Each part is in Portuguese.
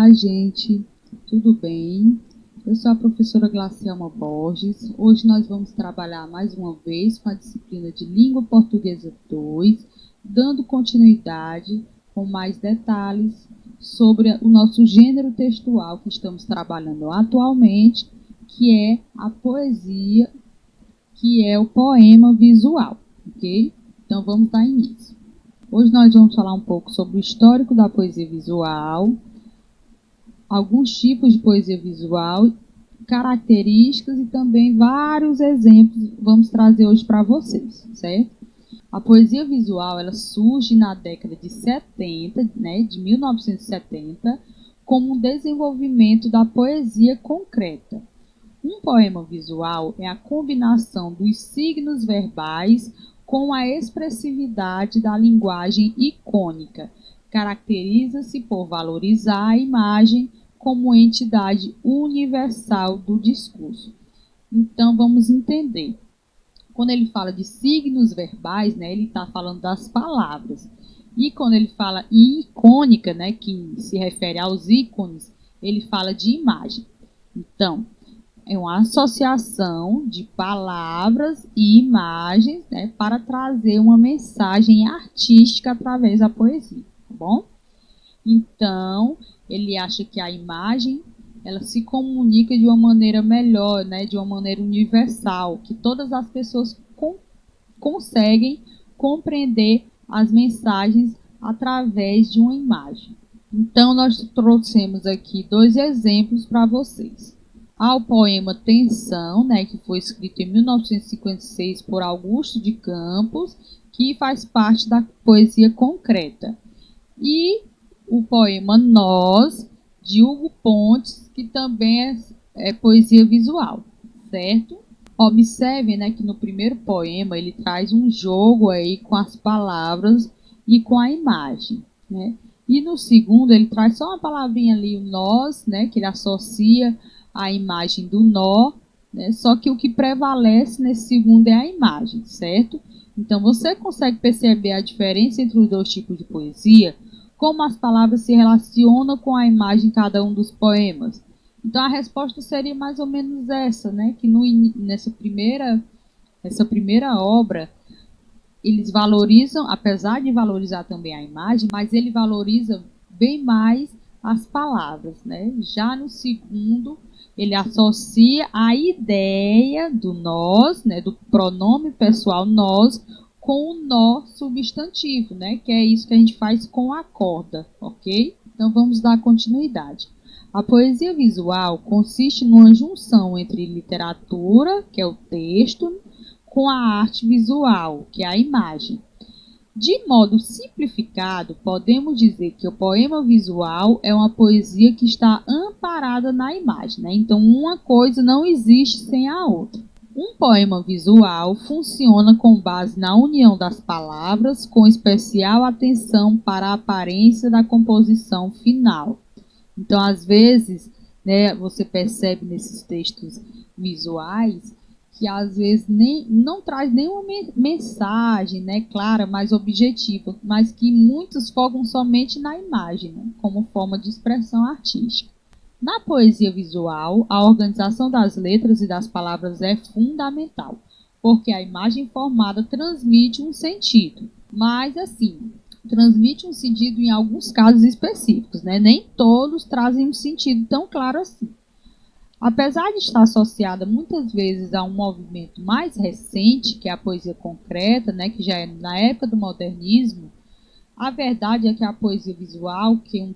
Olá, gente, tudo bem? Eu sou a professora Glacielma Borges. Hoje nós vamos trabalhar mais uma vez com a disciplina de Língua Portuguesa 2, dando continuidade com mais detalhes sobre o nosso gênero textual que estamos trabalhando atualmente, que é a poesia, que é o poema visual, ok? Então vamos dar início. Hoje nós vamos falar um pouco sobre o histórico da poesia visual, alguns tipos de poesia visual, características e também vários exemplos vamos trazer hoje para vocês, certo? A poesia visual ela surge na década de 70, de 1970, como um desenvolvimento da poesia concreta. Um poema visual é a combinação dos signos verbais com a expressividade da linguagem icônica. Caracteriza-se por valorizar a imagem como entidade universal do discurso. Então, vamos entender. Quando ele fala de signos verbais, ele está falando das palavras. E quando ele fala em icônica, que se refere aos ícones, ele fala de imagem. Então, é uma associação de palavras e imagens, para trazer uma mensagem artística através da poesia, tá bom? Então, ele acha que a imagem ela se comunica de uma maneira melhor, de uma maneira universal, que todas as pessoas conseguem compreender as mensagens através de uma imagem. Então, nós trouxemos aqui dois exemplos para vocês. Há o poema Tensão, que foi escrito em 1956 por Augusto de Campos, que faz parte da poesia concreta. E o poema Nós, de Hugo Pontes, que também é poesia visual, certo? Observem, que no primeiro poema ele traz um jogo aí com as palavras e com a imagem, E no segundo ele traz só uma palavrinha ali, o nós, que ele associa a imagem do nó, só que o que prevalece nesse segundo é a imagem, certo? Então, você consegue perceber a diferença entre os dois tipos de poesia, como as palavras se relacionam com a imagem em cada um dos poemas. Então, a resposta seria mais ou menos essa, que nessa primeira obra, eles valorizam, apesar de valorizar também a imagem, mas ele valoriza bem mais as palavras, Já no segundo, ele associa a ideia do nós, do pronome pessoal nós, com o nó substantivo, que é isso que a gente faz com a corda, ok? Então vamos dar continuidade. A poesia visual consiste numa junção entre literatura, que é o texto, com a arte visual, que é a imagem. De modo simplificado, podemos dizer que o poema visual é uma poesia que está amparada na imagem, Então, uma coisa não existe sem a outra. Um poema visual funciona com base na união das palavras, com especial atenção para a aparência da composição final. Então, às vezes, você percebe nesses textos visuais que às vezes não traz nenhuma mensagem clara, mais objetiva, mas que muitos focam somente na imagem, como forma de expressão artística. Na poesia visual, a organização das letras e das palavras é fundamental, porque a imagem formada transmite um sentido, mas assim, transmite um sentido em alguns casos específicos, Nem todos trazem um sentido tão claro assim. Apesar de estar associada muitas vezes a um movimento mais recente, que é a poesia concreta, que já é na época do modernismo, a verdade é que a poesia visual, que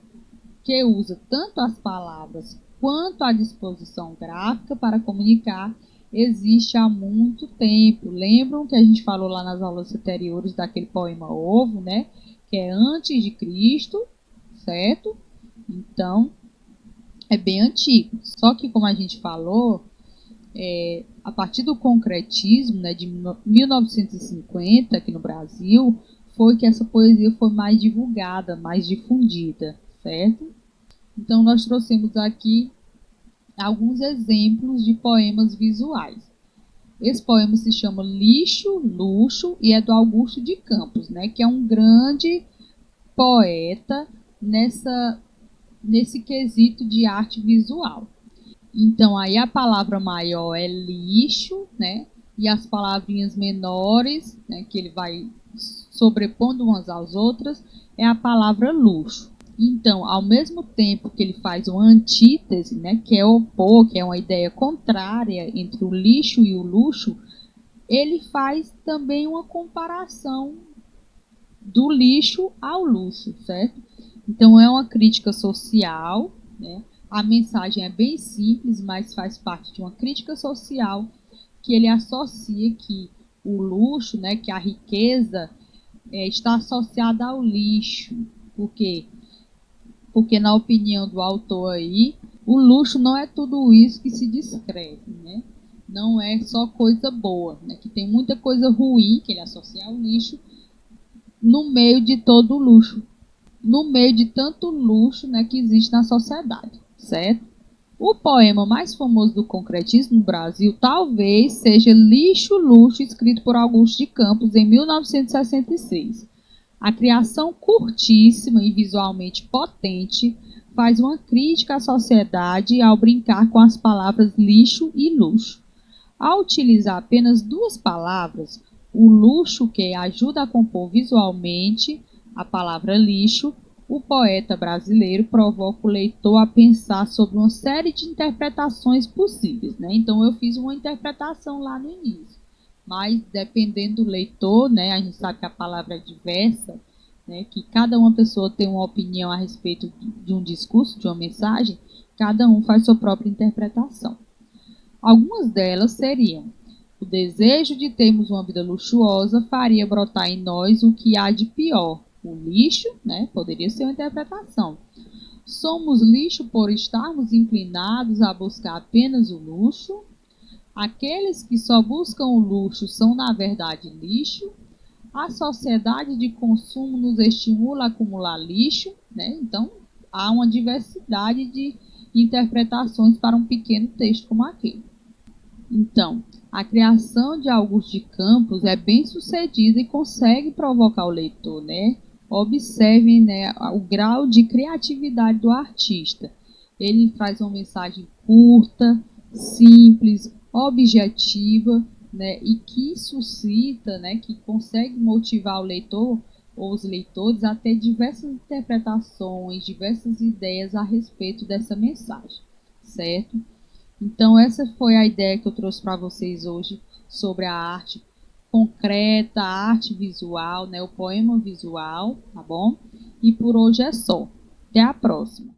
usa tanto as palavras quanto a disposição gráfica para comunicar, existe há muito tempo. Lembram que a gente falou lá nas aulas anteriores daquele poema Ovo, que é antes de Cristo, certo? Então, é bem antigo. Só que, como a gente falou, a partir do concretismo, de 1950, aqui no Brasil, foi que essa poesia foi mais divulgada, mais difundida, certo? Então, nós trouxemos aqui alguns exemplos de poemas visuais. Esse poema se chama Lixo, Luxo e é do Augusto de Campos, que é um grande poeta nessa nesse quesito de arte visual. Então, aí a palavra maior é lixo, né? E as palavrinhas menores, né, que ele vai sobrepondo umas às outras, é a palavra luxo. Então, ao mesmo tempo que ele faz uma antítese, né, que é opor, que é uma ideia contrária entre o lixo e o luxo, ele faz também uma comparação do lixo ao luxo, certo? Então, é uma crítica social, né? A mensagem é bem simples, mas faz parte de uma crítica social que ele associa que o luxo, né, que a riqueza está associada ao lixo. Por quê? Porque, na opinião do autor aí, o luxo não é tudo isso que se descreve, né? Não é só coisa boa, né? Que tem muita coisa ruim que ele associa ao lixo no meio de todo o luxo, no meio de tanto luxo, né, que existe na sociedade, certo? O poema mais famoso do concretismo no Brasil talvez seja Lixo Luxo, escrito por Augusto de Campos em 1966. A criação curtíssima e visualmente potente faz uma crítica à sociedade ao brincar com as palavras lixo e luxo. Ao utilizar apenas duas palavras, o luxo, que ajuda a compor visualmente a palavra lixo, o poeta brasileiro provoca o leitor a pensar sobre uma série de interpretações possíveis, né? Então eu fiz uma interpretação lá no início, mas dependendo do leitor, né, a gente sabe que a palavra é diversa, né, que cada uma pessoa tem uma opinião a respeito de um discurso, de uma mensagem, cada um faz sua própria interpretação. Algumas delas seriam: o desejo de termos uma vida luxuosa faria brotar em nós o que há de pior. O lixo, né, poderia ser uma interpretação. Somos lixo por estarmos inclinados a buscar apenas o luxo. Aqueles que só buscam o luxo são, na verdade, lixo. A sociedade de consumo nos estimula a acumular lixo, né? Então, há uma diversidade de interpretações para um pequeno texto como aquele. Então, a criação de Augusto de Campos é bem sucedida e consegue provocar o leitor, né? Observe, né, o grau de criatividade do artista. Ele traz uma mensagem curta, simples, objetiva, né, e que suscita, né, que consegue motivar o leitor ou os leitores a ter diversas interpretações, diversas ideias a respeito dessa mensagem, certo? Então, essa foi a ideia que eu trouxe para vocês hoje sobre a arte concreta, a arte visual, né, o poema visual, tá bom? E por hoje é só. Até a próxima.